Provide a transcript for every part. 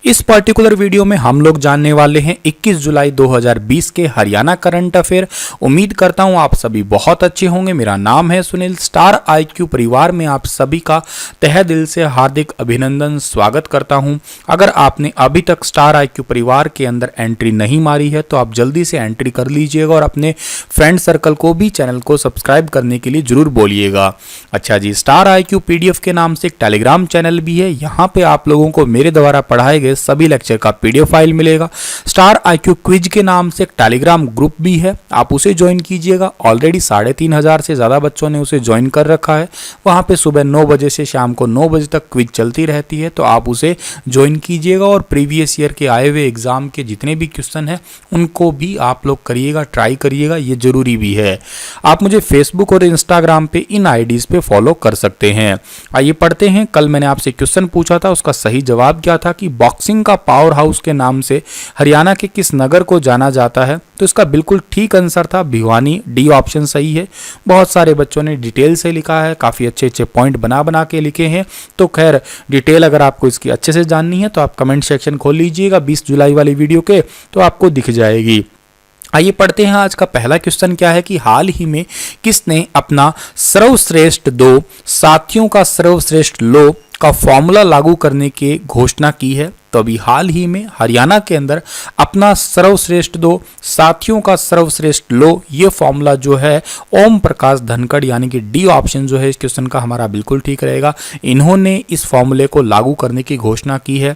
इस particular video में हम लोग जानने वाले हैं 21 जुलाई 2020 के हरियाणा करंट अफेयर। उम्मीद करता हूं आप सभी बहुत अच्छे होंगे। मेरा नाम है सुनील। स्टार IQ परिवार में आप सभी का तहे दिल से हार्दिक अभिनंदन, स्वागत करता हूं। अगर आपने अभी तक स्टार IQ परिवार के अंदर एंट्री नहीं मारी है तो आप जल्दी से एंट्री कर लीजिएगा और अपने फ्रेंड सर्कल को भी चैनल को सब्सक्राइब करने के लिए जरूर बोलिएगा। अच्छा जी, स्टार IQ PDF के नाम से एक टेलीग्राम चैनल भी है। यहाँ पे आप लोगों को मेरे द्वारा पढ़ाए गए सभी लेक्चर का PDF फाइल मिलेगा। स्टार IQ क्विज के नाम से एक टेलीग्राम ग्रुप भी है, आप उसे ज्वाइन कीजिएगा। ऑलरेडी 3500 से ज़्यादा बच्चों ने उसे ज्वाइन कर रखा है। वहाँ पे सुबह 9 बजे से शाम को 9 बजे तक क्विज चलती रहती है, तो आप उसे ज्वाइन कीजिएगा और प्रीवियस ईयर के आए हुए एग्जाम के जितने भी क्वेश्चन हैं उनको भी आप लोग करिएगा, ट्राई करिएगा, ये जरूरी भी है। आप मुझे फेसबुक और इंस्टाग्राम पे इन IDs पे फॉलो कर सकते हैं। आइए पढ़ते हैं। कल मैंने आपसे क्वेश्चन पूछा था, उसका सही जवाब क्या था कि बॉक्सिंग का पावर हाउस के नाम से हरियाणा के किस नगर को जाना जाता है। तो इसका बिल्कुल ठीक आंसर था भिवानी। डी ऑप्शन सही है। बहुत सारे बच्चों ने डिटेल से लिखा है, काफ़ी अच्छे अच्छे पॉइंट बना के लिखे हैं। तो खैर डिटेल अगर आपको इसकी अच्छे से जाननी है तो आप कमेंट सेक्शन खोल लीजिएगा 20 जुलाई वाली वीडियो के, तो आपको दिख जाएगी। आइए पढ़ते हैं। आज का पहला क्वेश्चन क्या है कि हाल ही में किसने अपना सर्वश्रेष्ठ 2 साथियों का सर्वश्रेष्ठ लो का फॉर्मूला लागू करने की घोषणा की है। तो अभी हाल ही में हरियाणा के अंदर अपना सर्वश्रेष्ठ 2 साथियों का सर्वश्रेष्ठ लो, ये फॉर्मूला जो है ओम प्रकाश धनखड़, यानी कि डी ऑप्शन जो है इस क्वेश्चन का हमारा बिल्कुल ठीक रहेगा। इन्होंने इस फॉर्मूले को लागू करने की घोषणा की है।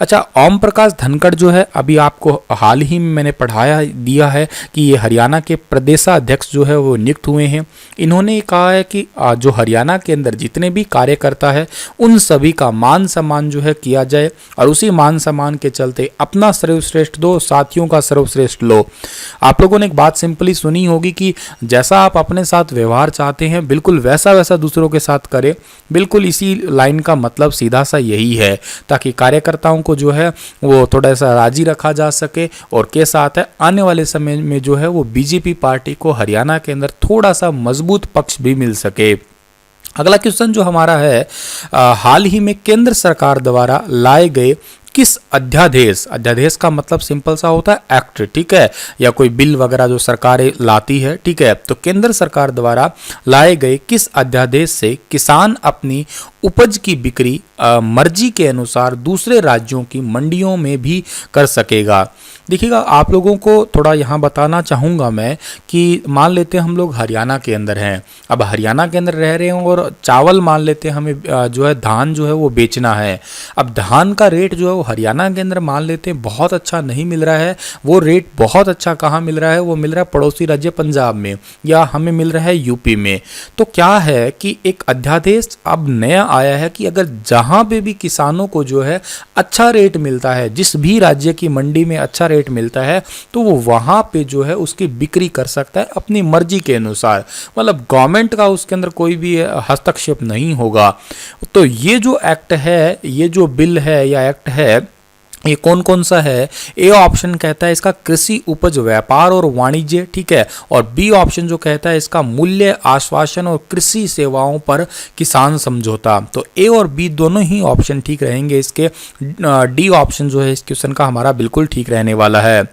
अच्छा, ओम प्रकाश धनखड़ जो है अभी आपको हाल ही में मैंने पढ़ाया दिया है कि ये हरियाणा के प्रदेशाध्यक्ष जो है वो नियुक्त हुए हैं। इन्होंने कहा है कि जो हरियाणा के अंदर जितने भी कार्यकर्ता है उन सभी का मान सम्मान जो है किया जाए, और उसी मान सम्मान के चलते अपना सर्वश्रेष्ठ 2 साथियों का सर्वश्रेष्ठ लो। आप लोगों ने एक बात सिंपली सुनी होगी कि जैसा आप अपने साथ व्यवहार चाहते हैं बिल्कुल वैसा वैसा दूसरों के साथ करें। बिल्कुल इसी लाइन का मतलब सीधा सा यही है, ताकि कार्यकर्ताओं को जो है वो थोड़ा सा राजी रखा जा सके, और के साथ है आने वाले समय में जो है वो BJP पार्टी को हरियाणा के अंदर थोड़ा सा मजबूत पक्ष भी मिल सके। अगला क्वेश्चन जो हमारा है, हाल ही में केंद्र सरकार द्वारा लाए गए किस अध्यादेश का मतलब सिंपल सा होता है एक्ट, ठीक है, या कोई बिल वगैरह जो सरकारें लाती है, ठीक है। तो केंद्र सरकार द्वारा लाए गए किस अध्यादेश से किसान अपनी उपज की बिक्री मर्जी के अनुसार दूसरे राज्यों की मंडियों में भी कर सकेगा। देखिएगा, आप लोगों को थोड़ा यहाँ बताना चाहूँगा मैं कि मान लेते हैं हम लोग हरियाणा के अंदर हैं। अब हरियाणा के अंदर रह रहे हैं और चावल मान लेते हैं हमें जो है धान जो है वो बेचना है। अब धान का रेट जो है वो हरियाणा के अंदर मान लेते हैं बहुत अच्छा नहीं मिल रहा है। वो रेट बहुत अच्छा कहाँ मिल रहा है? वो मिल रहा है पड़ोसी राज्य पंजाब में, या हमें मिल रहा है UP में। तो क्या है कि एक अध्यादेश अब नया आया है कि अगर जहाँ पे भी किसानों को जो है अच्छा रेट मिलता है, जिस भी राज्य की मंडी में अच्छा रेट मिलता है, तो वो वहाँ पे जो है उसकी बिक्री कर सकता है अपनी मर्जी के अनुसार। मतलब गवर्नमेंट का उसके अंदर कोई भी हस्तक्षेप नहीं होगा। तो ये जो एक्ट है, ये जो बिल है या एक्ट है, ये कौन कौन सा है? ए ऑप्शन कहता है इसका कृषि उपज व्यापार और वाणिज्य, ठीक है, और बी ऑप्शन जो कहता है इसका मूल्य आश्वासन और कृषि सेवाओं पर किसान समझौता। तो ए और बी दोनों ही ऑप्शन ठीक रहेंगे इसके। डी ऑप्शन जो है इस क्वेश्चन का हमारा बिल्कुल ठीक रहने वाला है।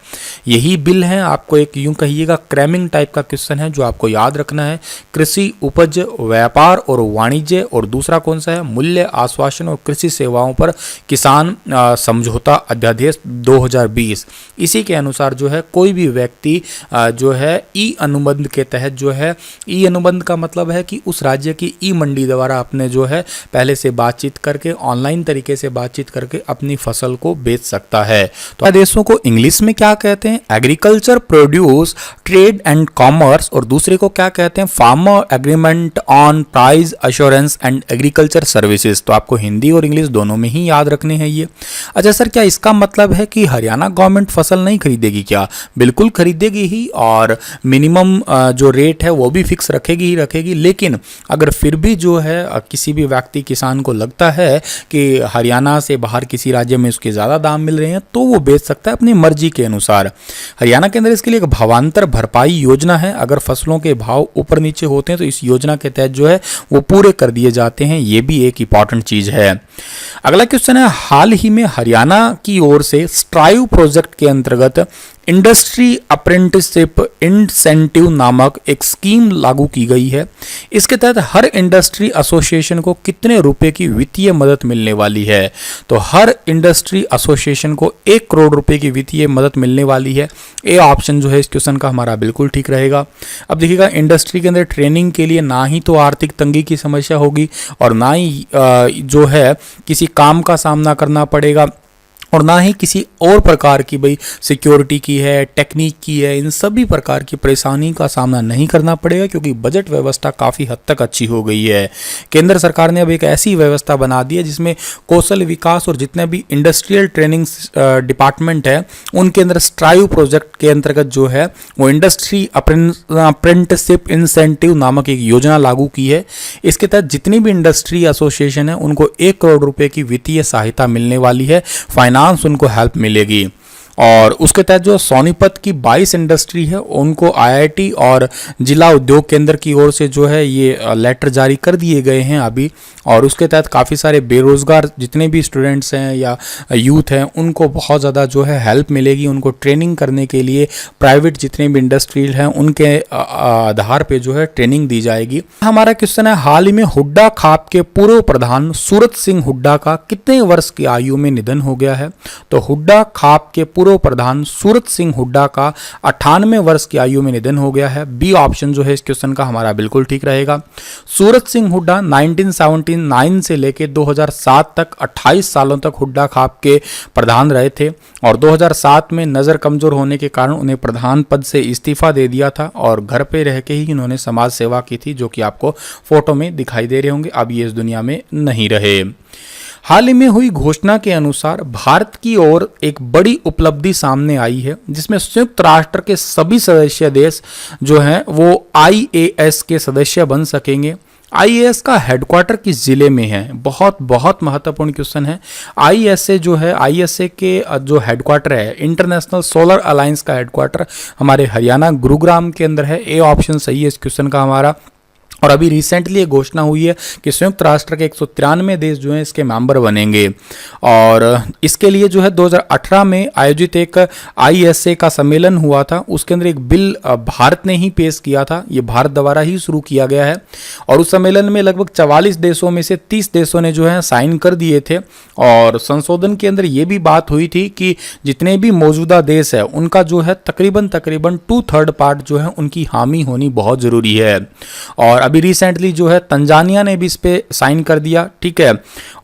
यही बिल है, आपको एक यूं कहिएगा क्रैमिंग टाइप का क्वेश्चन है जो आपको याद रखना है। कृषि उपज व्यापार और वाणिज्य, और दूसरा कौन सा है? मूल्य आश्वासन और कृषि सेवाओं पर किसान समझौता अध्यादेश 2020। इसी के अनुसार जो है कोई भी व्यक्ति जो है ई अनुबंध के तहत जो है, ई अनुबंध का मतलब है कि उस राज्य की ई मंडी द्वारा अपने जो है पहले से बातचीत करके, ऑनलाइन तरीके से बातचीत करके अपनी फसल को बेच सकता है। तो देशों को इंग्लिश में क्या कहते हैं? Agriculture produce trade and commerce, और दूसरे को क्या कहते हैं? Farmer agreement on price assurance and agriculture services. तो आपको हिंदी और इंग्लिश दोनों में ही याद रखने हैं ये। अच्छा सर, क्या इसका मतलब है कि हरियाणा गवर्नमेंट फसल नहीं खरीदेगी क्या? बिल्कुल खरीदेगी ही, और मिनिमम जो रेट है वो भी फिक्स रखेगी ही रखेगी। लेकिन अगर फिर भी जो है किसी भी व्यक्ति किसान को लगता है कि हरियाणा से बाहर किसी राज्य में उसके ज़्यादा दाम मिल रहे हैं, तो वो बेच सकता है अपनी मर्जी के अनुसार। हरियाणा के अंदर इसके लिए एक भावांतर भरपाई योजना है। अगर फसलों के भाव ऊपर नीचे होते हैं तो इस योजना के तहत जो है वो पूरे कर दिए जाते हैं। ये भी एक इंपॉर्टेंट चीज़ है। अगला क्वेश्चन है, हाल ही में हरियाणा की ओर से स्ट्राइव प्रोजेक्ट के अंतर्गत इंडस्ट्री अप्रेंटिसशिप इंसेंटिव नामक एक स्कीम लागू की गई है। इसके तहत हर इंडस्ट्री एसोसिएशन को कितने रुपए की वित्तीय मदद मिलने वाली है? तो हर इंडस्ट्री एसोसिएशन को 1 करोड़ रुपए की वित्तीय मदद मिलने वाली है। ए ऑप्शन जो है इस क्वेश्चन का हमारा बिल्कुल ठीक रहेगा। अब देखिएगा, इंडस्ट्री के अंदर ट्रेनिंग के लिए ना ही तो आर्थिक तंगी की समस्या होगी और ना ही जो है किसी काम का सामना करना पड़ेगा और ना ही किसी और प्रकार की भाई सिक्योरिटी की है, टेक्निक की है, इन सभी प्रकार की परेशानी का सामना नहीं करना पड़ेगा क्योंकि बजट व्यवस्था काफ़ी हद तक अच्छी हो गई है। केंद्र सरकार ने अब एक ऐसी व्यवस्था बना दी है जिसमें कौशल विकास और जितने भी इंडस्ट्रियल ट्रेनिंग डिपार्टमेंट है उनके अंदर स्ट्राइव प्रोजेक्ट के अंतर्गत जो है वो इंडस्ट्री अप्रेंटिसशिप इंसेंटिव नामक एक योजना लागू की है। इसके तहत जितनी भी इंडस्ट्री एसोसिएशन है उनको 1 करोड़ रुपए की वित्तीय सहायता मिलने वाली है, फाइनेंस उनको हेल्प मिलेगी। और उसके तहत जो सोनीपत की 22 इंडस्ट्री है उनको आईआईटी और जिला उद्योग केंद्र की ओर से जो है ये लेटर जारी कर दिए गए हैं अभी। और उसके तहत काफ़ी सारे बेरोजगार जितने भी स्टूडेंट्स हैं या यूथ हैं उनको बहुत ज़्यादा जो है हेल्प मिलेगी। उनको ट्रेनिंग करने के लिए प्राइवेट जितने भी इंडस्ट्रीज हैं उनके आधार पे जो है ट्रेनिंग दी जाएगी। हमारा क्वेश्चन है, हाल ही में हुड्डा खाप के पूर्व प्रधान सूरत सिंह हुड्डा का कितने वर्ष की आयु में निधन हो गया है? तो हुड्डा खाप के पूर्व प्रधान सूरत सिंह हुड्डा का 98 वर्ष की आयु में निधन हो गया है। बी ऑप्शन जो है इस क्वेश्चन का हमारा बिल्कुल ठीक रहेगा। सूरत सिंह हुड्डा 1979 से लेकर 2007 तक 28 सालों तक हुड्डा खाप के प्रधान रहे थे और 2007 में नज़र कमजोर होने के कारण उन्हें प्रधान पद से इस्तीफा दे दिया था और घर पे रह के ही उन्होंने समाज सेवा की थी, जो कि आपको फोटो में दिखाई दे रहे होंगे। अब ये इस दुनिया में नहीं रहे। हाल ही में हुई घोषणा के अनुसार भारत की ओर एक बड़ी उपलब्धि सामने आई है जिसमें संयुक्त राष्ट्र के सभी सदस्य देश जो हैं वो IAS के सदस्य बन सकेंगे। IAS का हेडक्वार्टर किस जिले में है? बहुत बहुत महत्वपूर्ण क्वेश्चन है। ISA जो है, ISA के जो हेडक्वार्टर है, इंटरनेशनल सोलर अलायंस का हेडक्वार्टर हमारे हरियाणा गुरुग्राम के अंदर है। ए ऑप्शन सही है इस क्वेश्चन का हमारा। और अभी रिसेंटली ये घोषणा हुई है कि संयुक्त राष्ट्र के 193 देश जो हैं इसके मेंबर बनेंगे और इसके लिए जो है 2018 में आयोजित एक ISA का सम्मेलन हुआ था। उसके अंदर एक बिल भारत ने ही पेश किया था। ये भारत द्वारा ही शुरू किया गया है और उस सम्मेलन में लगभग 44 देशों में से 30 देशों ने जो है साइन कर दिए थे। और संशोधन के अंदर ये भी बात हुई थी कि जितने भी मौजूदा देश है उनका जो है तकरीबन 2/3 पार्ट जो है उनकी हामी होनी बहुत ज़रूरी है। और अभी रिसेंटली जो है तंजानिया ने भी इस पे साइन कर दिया, ठीक है।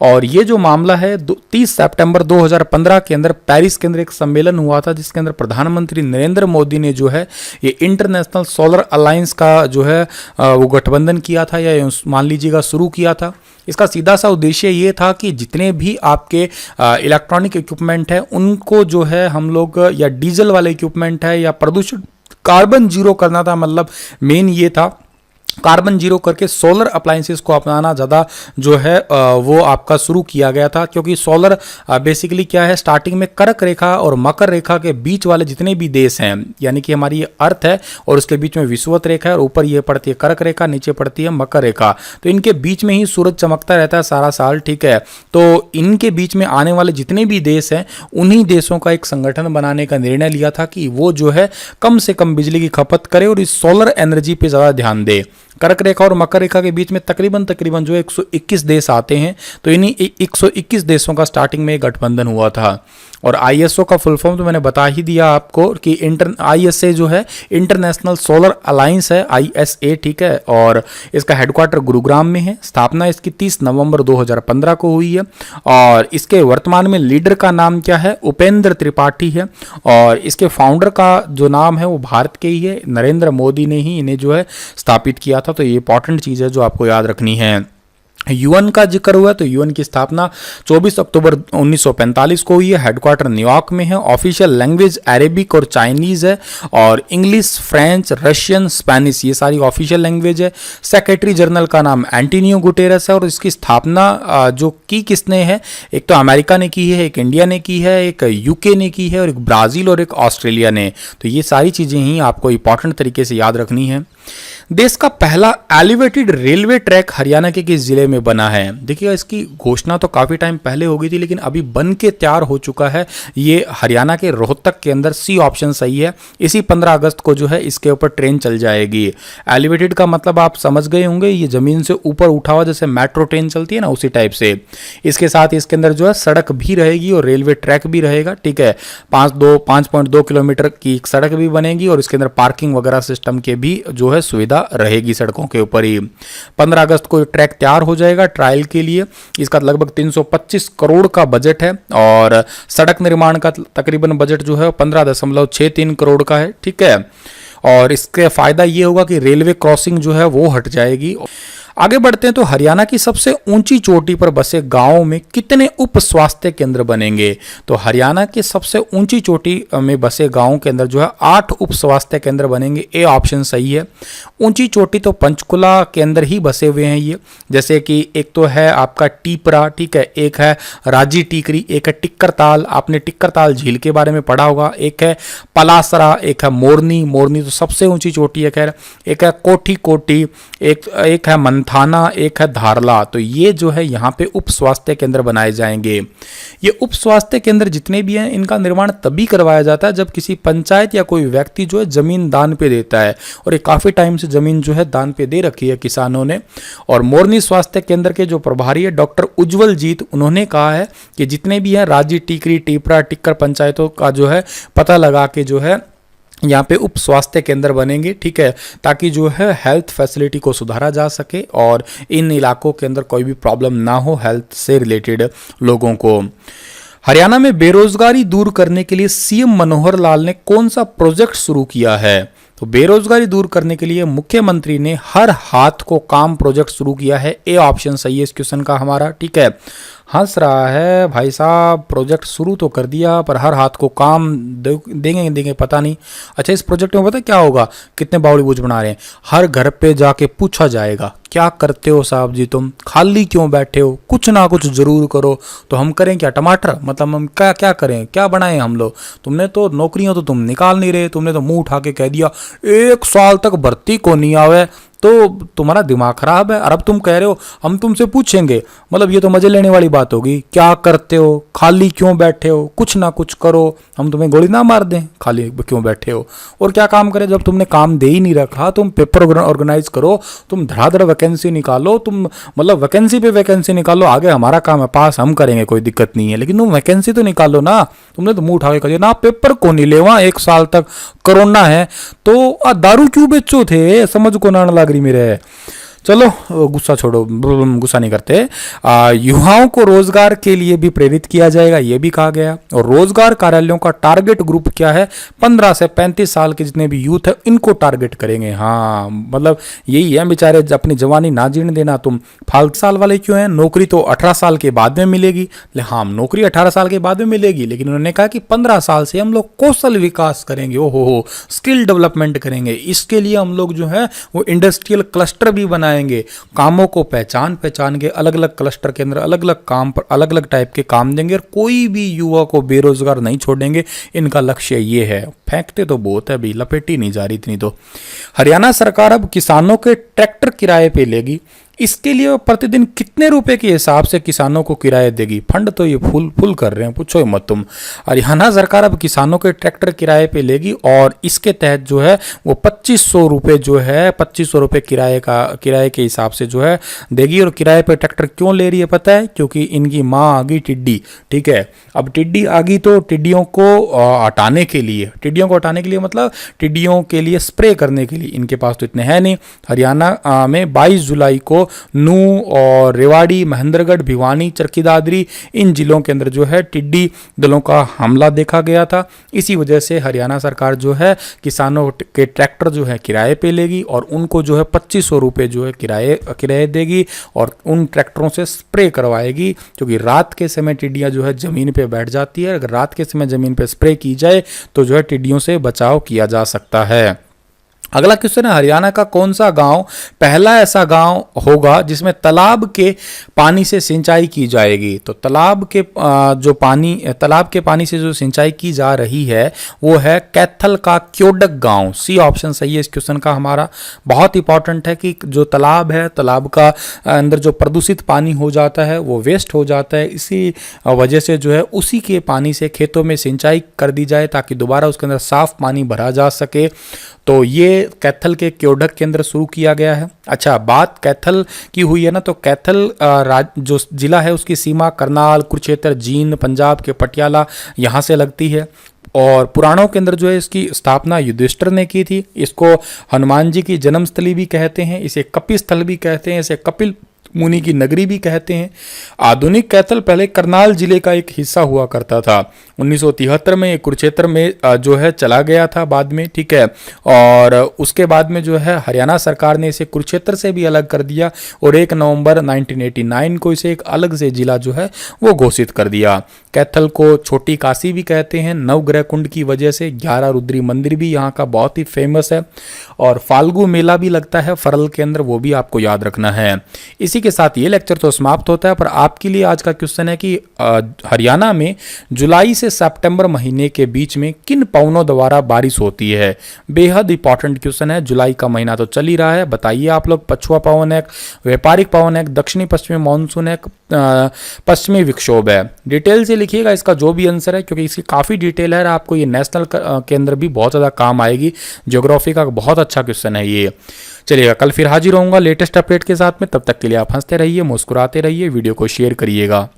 और ये जो मामला है 30 सितंबर 2015 के अंदर पेरिस के अंदर एक सम्मेलन हुआ था जिसके अंदर प्रधानमंत्री नरेंद्र मोदी ने जो है ये इंटरनेशनल सोलर अलायंस का जो है वो गठबंधन किया था या मान लीजिएगा शुरू किया था। इसका सीधा सा उद्देश्य ये था कि जितने भी आपके इलेक्ट्रॉनिक इक्विपमेंट है उनको जो है हम लोग या डीजल वाले इक्विपमेंट है या प्रदूषण कार्बन जीरो करना था। मतलब मेन ये था कार्बन जीरो करके सोलर अप्लायंसेस को अपनाना ज़्यादा जो है वो आपका शुरू किया गया था। क्योंकि सोलर बेसिकली क्या है, स्टार्टिंग में कर्क रेखा और मकर रेखा के बीच वाले जितने भी देश हैं, यानी कि हमारी ये अर्थ है और उसके बीच में विषुवत रेखा है और ऊपर ये पड़ती है कर्क रेखा, नीचे पड़ती है मकर रेखा, तो इनके बीच में ही सूरज चमकता रहता है सारा साल, ठीक है। तो इनके बीच में आने वाले जितने भी देश हैं उन्हीं देशों का एक संगठन बनाने का निर्णय लिया था कि वो जो है कम से कम बिजली की खपत करे और इस सोलर एनर्जी पे ज़्यादा ध्यान दे। कर्क रेखा और मकर रेखा के बीच में तकरीबन जो 121 देश आते हैं, तो इन्हीं 121 देशों का स्टार्टिंग में गठबंधन हुआ था। और ISO का फुल फॉर्म तो मैंने बता ही दिया आपको कि ISA जो है इंटरनेशनल सोलर अलायंस है, ISA, ठीक है। और इसका हेडक्वार्टर गुरुग्राम में है। स्थापना इसकी 30 नवंबर 2015 को हुई है और इसके वर्तमान में लीडर का नाम क्या है, उपेंद्र त्रिपाठी है। और इसके फाउंडर का जो नाम है वो भारत के ही है, नरेंद्र मोदी ने ही इन्हें जो है स्थापित किया था। तो ये इंपॉर्टेंट चीज़ है जो आपको याद रखनी है। यूएन का जिक्र हुआ तो यूएन की स्थापना 24 अक्टूबर 1945 को हुई है। हेडक्वार्टर न्यूयॉर्क में है। ऑफिशियल लैंग्वेज अरेबिक और चाइनीज़ है और इंग्लिश, फ्रेंच, रशियन, स्पेनिश ये सारी ऑफिशियल लैंग्वेज है। सेक्रेटरी जनरल का नाम एंटोनियो गुटेरेस है और इसकी स्थापना जो की किसने है, एक तो अमेरिका ने की है, एक इंडिया ने की है, एक यूके ने की है और एक ब्राज़ील और एक ऑस्ट्रेलिया ने। तो ये सारी चीज़ें ही आपको इंपॉर्टेंट तरीके से याद रखनी है। देश का पहला एलिवेटेड रेलवे ट्रैक हरियाणा के किस जिले में बना है? देखिएगा, इसकी घोषणा तो काफी टाइम पहले हो गई थी, लेकिन अभी बन के तैयार हो चुका है। ये हरियाणा के रोहतक के अंदर, सी ऑप्शन सही है। इसी 15 अगस्त को जो है इसके ऊपर ट्रेन चल जाएगी। एलिवेटेड का मतलब आप समझ गए होंगे, ये जमीन से ऊपर उठा हुआ, जैसे मेट्रो ट्रेन चलती है ना, उसी टाइप से। इसके साथ इसके अंदर जो है सड़क भी रहेगी और रेलवे ट्रैक भी रहेगा। ठीक है, 5.2 किलोमीटर की एक सड़क भी बनेगी और इसके अंदर पार्किंग वगैरह सिस्टम के भी जो है सुविधा रहेगी सड़कों के ऊपर ही। 15 अगस्त को ट्रैक तैयार हो जाएगा ट्रायल के लिए। इसका लगभग 325 करोड़ का बजट है और सड़क निर्माण का तकरीबन बजट जो है 15.63 करोड़ का है। ठीक है, और इसके फायदा ये होगा कि रेलवे क्रॉसिंग जो है वो हट जाएगी। आगे बढ़ते हैं तो हरियाणा की सबसे ऊंची चोटी पर बसे गांवों में कितने उप स्वास्थ्य केंद्र बनेंगे? तो हरियाणा की सबसे ऊंची चोटी में बसे गांवों के अंदर जो है 8 उप स्वास्थ्य केंद्र बनेंगे। ए ऑप्शन सही है। ऊंची चोटी तो पंचकुला के अंदर ही बसे हुए हैं ये, जैसे कि एक तो है आपका टीपरा, ठीक है, एक है राजी टीकरी, एक है टिक्करताल, आपने टिक्करताल झील के बारे में पढ़ा होगा, एक है पलासरा, एक है मोरनी, मोरनी तो सबसे ऊंची चोटी है खैर, एक है कोठी कोटी, एक है थाना, एक है धारला। तो ये जो है यहाँ पे उप स्वास्थ्य केंद्र बनाए जाएंगे। ये उप स्वास्थ्य केंद्र जितने भी हैं, इनका निर्माण तभी करवाया जाता है जब किसी पंचायत या कोई व्यक्ति जो है जमीन दान पे देता है, और ये काफी टाइम से जमीन जो है दान पे दे रखी है किसानों ने। और मोरनी स्वास्थ्य केंद्र के जो प्रभारी है डॉक्टर उज्जवल जीत, उन्होंने कहा है कि जितने भी हैं राजी टीकरी, टीपरा, टिक्कर पंचायतों का जो है पता लगा के जो है यहाँ पे उप स्वास्थ्य केंद्र बनेंगे। ठीक है, ताकि जो है हेल्थ फैसिलिटी को सुधारा जा सके और इन इलाकों के अंदर कोई भी प्रॉब्लम ना हो हेल्थ से रिलेटेड लोगों को। हरियाणा में बेरोजगारी दूर करने के लिए सीएम मनोहर लाल ने कौन सा प्रोजेक्ट शुरू किया है? तो बेरोजगारी दूर करने के लिए मुख्यमंत्री ने हर हाथ को काम प्रोजेक्ट शुरू किया है। ए ऑप्शन सही है इस क्वेश्चन का हमारा। ठीक है, हंस रहा है भाई साहब, प्रोजेक्ट शुरू तो कर दिया पर हर हाथ को काम देंगे पता नहीं। अच्छा, इस प्रोजेक्ट में पता क्या होगा? कितने बावड़ी बूझ बना रहे हैं। हर घर पे जाके पूछा जाएगा, क्या करते हो साहब जी, तुम खाली क्यों बैठे हो, कुछ ना कुछ जरूर करो। तो हम करें क्या? टमाटर? मतलब हम क्या क्या करें, क्या बनाए हम लोग? तुमने तो नौकरियां तो तुम निकाल नहीं रहे, तुमने तो मुंह उठा के कह दिया 1 साल तक भर्ती को नहीं आवे, तो तुम्हारा दिमाग खराब है। और अब तुम कह रहे हो हम तुमसे पूछेंगे, मतलब ये तो मजे लेने वाली बात होगी। क्या करते हो, खाली क्यों बैठे हो, कुछ ना कुछ करो, हम तुम्हें गोली ना मार दें, खाली क्यों बैठे हो। और क्या काम करें जब तुमने काम दे ही नहीं रखा? तुम पेपर ऑर्गेनाइज करो, तुम धड़ाधड़ वैकेंसी निकालो, तुम मतलब वैकेंसी पे वैकेंसी निकालो, आगे हमारा काम है, पास हम करेंगे, कोई दिक्कत नहीं है, लेकिन तुम वैकेंसी तो निकालो ना। तुमने तो मुंह उठा के कह दिया ना पेपर को नहीं ले, वहाँ 1 साल तक कोरोना है तो दारू क्यों बेचो थे, समझ को ना लग रही मेरे। चलो गुस्सा छोड़ो, गुस्सा नहीं करते। युवाओं को रोजगार के लिए भी प्रेरित किया जाएगा, ये भी कहा गया। और रोजगार कार्यालयों का टारगेट ग्रुप क्या है? 15 से 35 साल के जितने भी यूथ है इनको टारगेट करेंगे। हाँ, मतलब यही है, बेचारे अपनी जवानी ना जीने देना। तुम फालतू साल वाले क्यों हैं? नौकरी तो 18 साल के बाद में मिलेगी। हाँ, नौकरी 18 साल के बाद में मिलेगी, लेकिन उन्होंने कहा कि 15 साल से हम लोग कौशल विकास करेंगे, ओहो स्किल डेवलपमेंट करेंगे। इसके लिए हम लोग जो है वो इंडस्ट्रियल क्लस्टर भी बनाएंगे, कामों को पहचान के अलग अलग क्लस्टर के अंदर अलग अलग काम पर अलग अलग टाइप के काम देंगे और कोई भी युवा को बेरोजगार नहीं छोड़ेंगे। इनका लक्ष्य ये है। फेंकते तो बहुत है अभी, लपेटी नहीं जा रही इतनी तो। हरियाणा सरकार अब किसानों के ट्रैक्टर किराए पे लेगी। इसके लिए प्रतिदिन कितने रुपए के हिसाब से किसानों को किराया देगी? फंड तो ये फुल कर रहे हैं, पूछो मत तुम। हरियाणा सरकार अब किसानों के ट्रैक्टर किराए पे लेगी और इसके तहत जो है वो 2500 रुपये जो है 2500 रुपये किराए के हिसाब से जो है देगी। और किराए पे ट्रैक्टर क्यों ले रही है पता है? क्योंकि इनकी माँ आ गई टिड्डी। ठीक है, अब टिड्डी आ गई तो टिड्डियों को हटाने के लिए मतलब टिड्डियों के लिए स्प्रे करने के लिए इनके पास तो इतने हैं नहीं। हरियाणा में 22 जुलाई को नू और रेवाड़ी, महेंद्रगढ़, भिवानी, चरखी दादरी इन जिलों के अंदर जो है टिड्डी दलों का हमला देखा गया था। इसी वजह से हरियाणा सरकार जो है किसानों के ट्रैक्टर जो है किराए पे लेगी और उनको जो है 2500 रुपये जो है किराए देगी और उन ट्रैक्टरों से स्प्रे करवाएगी। क्योंकि रात के समय टिड्डियां जो है जमीन पे बैठ जाती है, अगर रात के समय जमीन पे स्प्रे की जाए तो जो है टिड्डियों से बचाव किया जा सकता है। अगला क्वेश्चन है, हरियाणा का कौन सा गांव पहला ऐसा गांव होगा जिसमें तालाब के पानी से सिंचाई की जाएगी। तो तालाब के पानी से जो सिंचाई की जा रही है वो है कैथल का क्योडक गांव। सी ऑप्शन सही है इस क्वेश्चन का हमारा। बहुत इंपॉर्टेंट है कि जो तालाब है, तालाब का अंदर जो प्रदूषित पानी हो जाता है वो वेस्ट हो जाता है, इसी वजह से जो है उसी के पानी से खेतों में सिंचाई कर दी जाए ताकि दोबारा उसके अंदर साफ पानी भरा जा सके। तो ये कैथल के क्योडक के अंदर शुरू किया गया है। अच्छा, बात कैथल की हुई है ना, तो कैथल जो जिला है उसकी सीमा करनाल, कुरुक्षेत्र, जींद, पंजाब के पटियाला यहाँ से लगती है। और पुराणों के अंदर जो है इसकी स्थापना युधिष्ठिर ने की थी। इसको हनुमान जी की जन्मस्थली भी कहते हैं, इसे कपिस्थल भी कहते हैं, इसे कपिल मुनि की नगरी भी कहते हैं। आधुनिक कैथल पहले करनाल जिले का एक हिस्सा हुआ करता था। 1973 में कुरुक्षेत्र में जो है चला गया था बाद में, ठीक है। और उसके बाद में जो है हरियाणा सरकार ने इसे कुरुक्षेत्र से भी अलग कर दिया और 1 नवंबर 1989 को इसे एक अलग से जिला जो है वो घोषित कर दिया। कैथल को छोटी काशी भी कहते हैं, नवग्रह कुंड की वजह से। 11 रुद्री मंदिर भी यहाँ का बहुत ही फेमस है और फाल्गु मेला भी लगता है फरल के अंदर, वो भी आपको याद रखना है। इसी के साथ ये लेक्चर तो समाप्त होता है, पर आपके लिए आज का क्वेश्चन है कि हरियाणा में जुलाई से सितंबर महीने के बीच में किन पवनों द्वारा बारिश होती है। बेहद इंपॉर्टेंट क्वेश्चन है। जुलाई का महीना तो चल ही रहा है, बताइए आप लोग। पछुआ पवन है, व्यापारिक पवन है, दक्षिणी पश्चिमी मानसून है, पश्चिमी विक्षोभ है। डिटेल से लिखिएगा इसका जो भी आंसर है, क्योंकि इसकी काफ़ी डिटेल है, आपको ये नेशनल के अंदर भी बहुत ज़्यादा काम आएगी। ज्योग्राफी का बहुत अच्छा क्वेश्चन है ये। चलिएगा, कल फिर हाजिर होऊंगा लेटेस्ट अपडेट के साथ में। तब तक के लिए आप हंसते रहिए, मुस्कुराते रहिए, वीडियो को शेयर करिएगा।